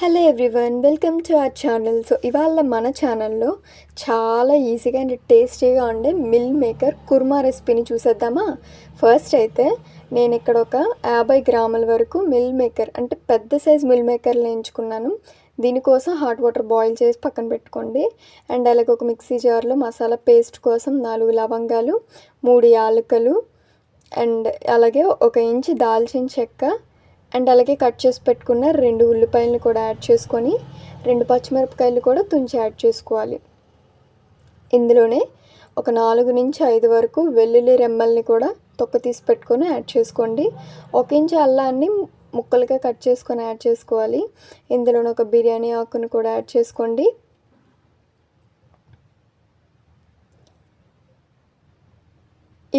Hello everyone, welcome to our channel. So ఇవాళ మన ఛానల్లో చాలా ఈజీగా అండ్ టేస్టీగా ఉండే మిల్ మేకర్ కుర్మా రెసిపీని చూసేద్దామా. ఫస్ట్ అయితే నేను ఇక్కడ ఒక 50 గ్రాముల వరకు మిల్ మేకర్ అంటే పెద్ద సైజ్ మిల్ మేకర్లు ఎంచుకున్నాను. దీనికోసం హాట్ వాటర్ బాయిల్ చేసి పక్కన పెట్టుకోండి. అండ్ అలాగే ఒక మిక్సీ జార్లో మసాలా పేస్ట్ కోసం 4 లవంగాలు, 3 యాలకులు, అండ్ అలాగే 1 ఇంచు దాల్చిన చెక్క, అండ్ అలాగే కట్ చేసి పెట్టుకున్న 2 ఉల్లిపాయలను కూడా యాడ్ చేసుకొని 2 పచ్చిమిరపకాయలు కూడా తుంచి యాడ్ చేసుకోవాలి. ఇందులోనే ఒక 4 నుంచి 5 వరకు వెల్లుల్లి రెమ్మల్ని కూడా తొక్క తీసి పెట్టుకొని యాడ్ చేసుకోండి. 1 ఇంచు అల్లాన్ని ముక్కలుగా కట్ చేసుకొని యాడ్ చేసుకోవాలి. ఇందులోనే ఒక బిర్యానీ ఆకును కూడా యాడ్ చేసుకోండి.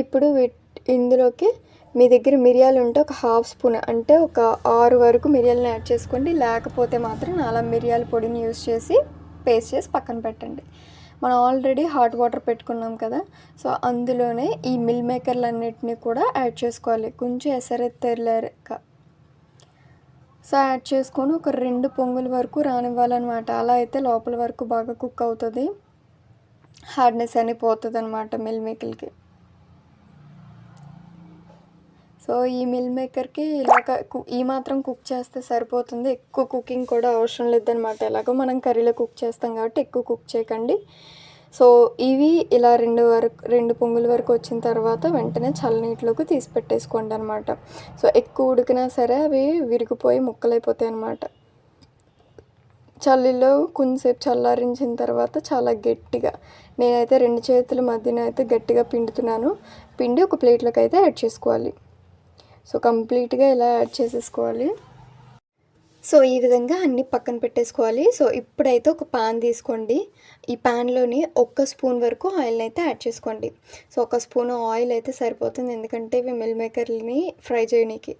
ఇప్పుడు ఇందులోకి మీ దగ్గర మిరియాలు ఉంటే ఒక హాఫ్ స్పూన్ అంటే ఒక 6 వరకు మిరియాలను యాడ్ చేసుకోండి. లేకపోతే మాత్రం అల్లం మిరియాల పొడిని యూస్ చేసి పేస్ట్ చేసి పక్కన పెట్టండి. మనం ఆల్రెడీ హాట్ వాటర్ పెట్టుకున్నాం కదా, సో అందులోనే ఈ మిల్ మేకర్లన్నిటిని కూడా యాడ్ చేసుకోవాలి. కొంచెం ఎసరెత్తేలాక సో యాడ్ చేసుకొని ఒక 2 పొంగుల వరకు రానివ్వాలన్నమాట. అలా అయితే లోపల వరకు బాగా కుక్ అవుతుంది, హార్డ్నెస్ అని పోతుంది అనమాట మిల్ మేకర్కి. సో ఈ మిల్ మేకర్కి ఇలాగ ఈ మాత్రం కుక్ చేస్తే సరిపోతుంది. ఎక్కువ కుకింగ్ కూడా అవసరం లేదనమాట. ఎలాగో మనం కర్రీలో కుక్ చేస్తాం కాబట్టి ఎక్కువ కుక్ చేయకండి. సో ఇవి ఇలా 2 పొంగుల వరకు వచ్చిన తర్వాత వెంటనే చల్లనీటిలోకి తీసి పెట్టేసుకోండి అనమాట. సో ఎక్కువ ఉడికినా సరే అవి విరిగిపోయి ముక్కలైపోతాయి అనమాట. చల్లీలో కొంచెంసేపు చల్లారించిన తర్వాత చాలా గట్టిగా, నేనైతే 2 చేతుల మధ్యన అయితే గట్టిగా పిండుతున్నాను. పిండి ఒక ప్లేట్లోకి అయితే యాడ్ చేసుకోవాలి. సో కంప్లీట్గా ఇలా యాడ్ చేసేసుకోవాలి. సో ఈ విధంగా అన్నీ పక్కన పెట్టేసుకోవాలి. సో ఇప్పుడైతే ఒక పాన్ తీసుకోండి. ఈ పాన్లోని 1 స్పూన్ వరకు ఆయిల్ని అయితే యాడ్ చేసుకోండి. సో 1 స్పూన్ ఆయిల్ అయితే సరిపోతుంది, ఎందుకంటే ఇవి మిల్ మేకర్ని ఫ్రై చేయడానికి.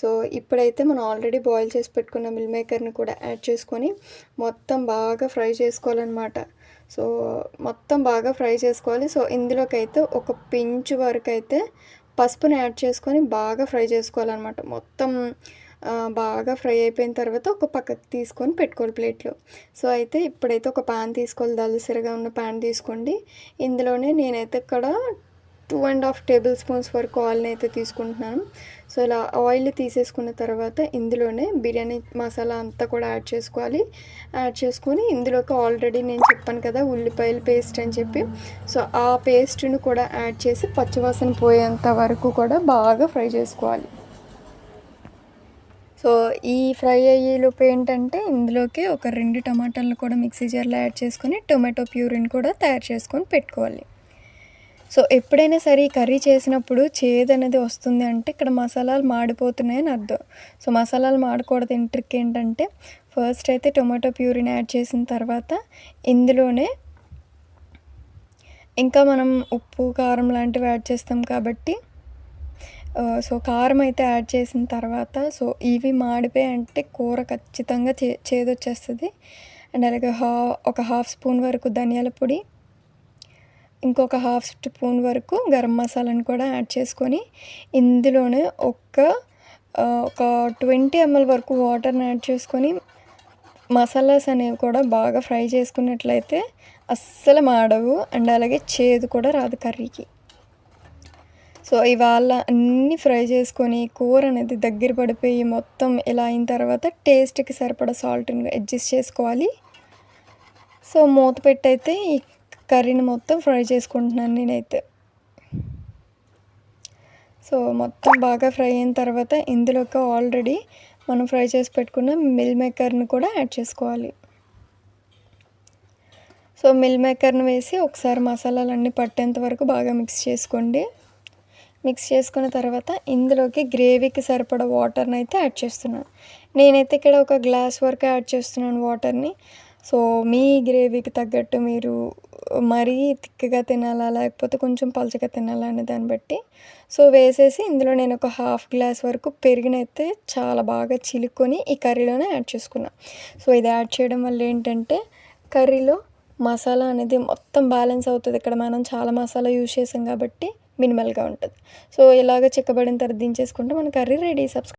సో ఇప్పుడైతే మనం ఆల్రెడీ బాయిల్ చేసి పెట్టుకున్న మిల్ మేకర్ని కూడా యాడ్ చేసుకొని మొత్తం బాగా ఫ్రై చేసుకోవాలన్నమాట. సో మొత్తం బాగా ఫ్రై చేసుకోవాలి. సో ఇందులోకి అయితే ఒక పించ్ వరకు అయితే పసుపుని యాడ్ చేసుకొని బాగా ఫ్రై చేసుకోవాలన్నమాట. మొత్తం బాగా ఫ్రై అయిపోయిన తర్వాత ఒక పక్కకు తీసుకొని పెట్టుకోవాలి ప్లేట్లో. సో అయితే ఇప్పుడైతే ఒక పాన్ తీసుకోవాలి, దళసరిగా ఉన్న పాన్ తీసుకోండి. ఇందులోనే నేనైతే ఇక్కడ 2.5 టేబుల్ స్పూన్స్ వరకు ఆయిల్ని అయితే తీసుకుంటున్నాను. సో ఇలా ఆయిల్ తీసేసుకున్న తర్వాత ఇందులోనే బిర్యానీ మసాలా అంతా కూడా యాడ్ చేసుకోవాలి. యాడ్ చేసుకొని ఇందులోకి ఆల్రెడీ నేను చెప్పాను కదా ఉల్లిపాయల పేస్ట్ అని చెప్పి, సో ఆ పేస్ట్ని కూడా యాడ్ చేసి పచ్చివాసన పోయేంత వరకు కూడా బాగా ఫ్రై చేసుకోవాలి. సో ఈ ఫ్రై అయ్యేలోపు ఏంటంటే ఇందులోకి ఒక 2 టమాటాలను కూడా మిక్సీ జార్లో యాడ్ చేసుకొని టొమాటో ప్యూరీని కూడా తయారు చేసుకొని పెట్టుకోవాలి. సో ఎప్పుడైనా సరే ఈ కర్రీ చేసినప్పుడు చేదు అనేది వస్తుంది అంటే ఇక్కడ మసాలాలు మాడిపోతున్నాయని అర్థం. సో మసాలాలు మాడకూడదు. ట్రిక్ ఏంటంటే ఫస్ట్ అయితే టొమాటో ప్యూరీని యాడ్ చేసిన తర్వాత ఇందులోనే ఇంకా మనం ఉప్పు కారం లాంటివి యాడ్ చేస్తాం కాబట్టి సో కారం అయితే యాడ్ చేసిన తర్వాత సో ఇవి మాడిపోయి అంటే కూర ఖచ్చితంగా చేదు వచ్చేస్తుంది. అండ్ అలాగే ఒక హాఫ్ స్పూన్ వరకు ధనియాల పొడి, ఇంకొక హాఫ్ స్పూన్ వరకు గరం మసాలాను కూడా యాడ్ చేసుకొని ఇందులోనే ఒక 20 ml వరకు వాటర్ని యాడ్ చేసుకొని మసాలాస్ అనేవి కూడా బాగా ఫ్రై చేసుకున్నట్లయితే అస్సలు మాడవు. అండ్ అలాగే చేదు కూడా రాదు కర్రీకి. సో ఇవాళ అన్నీ ఫ్రై చేసుకొని కూర అనేది దగ్గర పడిపోయి మొత్తం ఇలా అయిన తర్వాత టేస్ట్కి సరిపడా సాల్ట్ని అడ్జస్ట్ చేసుకోవాలి. సో మూత పెట్టయితే ఈ కర్రీని మొత్తం ఫ్రై చేసుకుంటున్నాను నేనైతే. సో మొత్తం బాగా ఫ్రై అయిన తర్వాత ఇందులోకి ఆల్రెడీ మనం ఫ్రై చేసి పెట్టుకున్న మిల్ మేకర్ని కూడా యాడ్ చేసుకోవాలి. సో మిల్ మేకర్ని వేసి ఒకసారి మసాలాలన్నీ పట్టేంత వరకు బాగా మిక్స్ చేసుకోండి. మిక్స్ చేసుకున్న తర్వాత ఇందులోకి గ్రేవీకి సరిపడా వాటర్ని అయితే యాడ్ చేస్తున్నాను. నేనైతే ఇక్కడ ఒక గ్లాస్ వరకు యాడ్ చేస్తున్నాను వాటర్ని. సో మీ గ్రేవీకి తగ్గట్టు మీరు మరీ థిక్గా తినాలా లేకపోతే కొంచెం పలచగా తినాలా అనే దాన్ని బట్టి సో వేసేసి ఇందులో నేను ఒక హాఫ్ గ్లాస్ వరకు పెరిగినైతే చాలా బాగా చిలుక్కొని ఈ కర్రీలోనే యాడ్ చేసుకున్నాను. సో ఇది యాడ్ చేయడం వల్ల ఏంటంటే కర్రీలో మసాలా అనేది మొత్తం బ్యాలెన్స్ అవుతుంది. ఇక్కడ మనం చాలా మసాలా యూజ్ చేసాం కాబట్టి మినిమల్గా ఉంటుంది. సో ఇలాగ చిక్కబడిన తర్వాత దించేసుకుంటే మన కర్రీ రెడీ.